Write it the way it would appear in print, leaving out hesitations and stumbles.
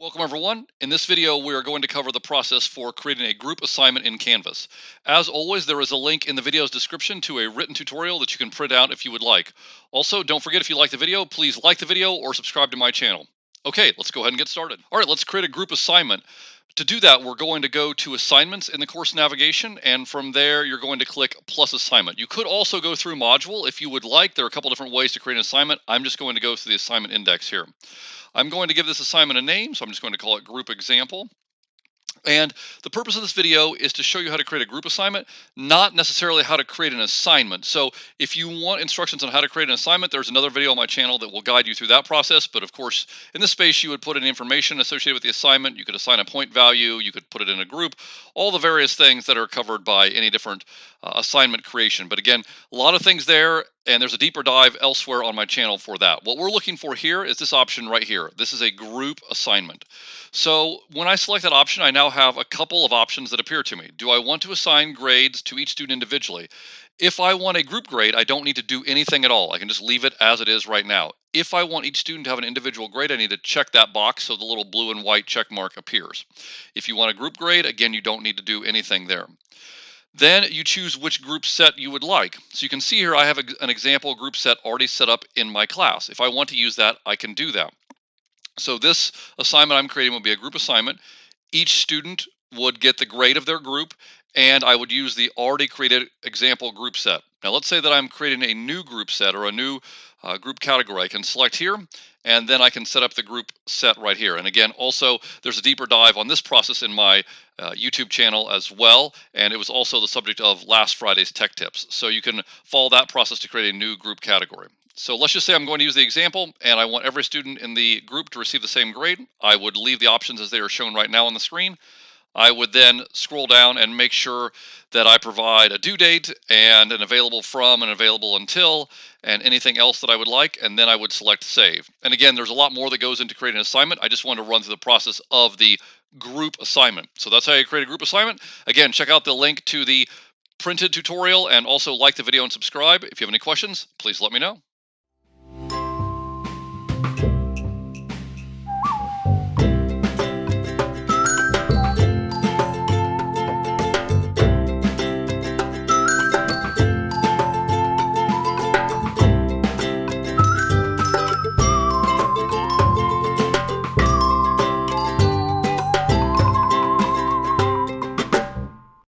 Welcome everyone. In this video, we are going to cover the process for creating a group assignment in Canvas. As always, there is a link in the video's description to a written tutorial that you can print out if you would like. Also, don't forget if you like the video, please like the video or subscribe to my channel. Okay, let's go ahead and get started. All right, let's create a group assignment. To do that, we're going to go to assignments in the course navigation, and from there, you're going to click plus assignment. You could also go through module if you would like. There are a couple different ways to create an assignment. I'm just going to go through the assignment index here. I'm going to give this assignment a name, so I'm just going to call it group example. And the purpose of this video is to show you how to create a group assignment, not necessarily how to create an assignment. So if you want instructions on how to create an assignment, there's another video on my channel that will guide you through that process. But of course, in this space, you would put in information associated with the assignment. You could assign a point value. You could put it in a group, all the various things that are covered by any different assignment creation. But again, a lot of things there, and there's a deeper dive elsewhere on my channel for that. What we're looking for here is this option right here. This is a group assignment. So when I select that option, I now have a couple of options that appear to me. Do I want to assign grades to each student individually? If I want a group grade, I don't need to do anything at all. I can just leave it as it is right now. If I want each student to have an individual grade, I need to check that box so the little blue and white check mark appears. If you want a group grade, again, you don't need to do anything there. Then you choose which group set you would like. So you can see here I have an example group set already set up in my class. If I want to use that, I can do that. So this assignment I'm creating will be a group assignment. Each student would get the grade of their group, and I would use the already created example group set. Now let's say that I'm creating a new group set or a new group category. I can select here, and then I can set up the group set right here. And again, also, there's a deeper dive on this process in my YouTube channel as well, and it was also the subject of last Friday's Tech Tips. So you can follow that process to create a new group category. So let's just say I'm going to use the example and I want every student in the group to receive the same grade. I would leave the options as they are shown right now on the screen. I would then scroll down and make sure that I provide a due date and an available from and available until and anything else that I would like, and then I would select save. And again, there's a lot more that goes into creating an assignment. I just wanted to run through the process of the group assignment. So that's how you create a group assignment. Again, check out the link to the printed tutorial and also like the video and subscribe. If you have any questions, please let me know.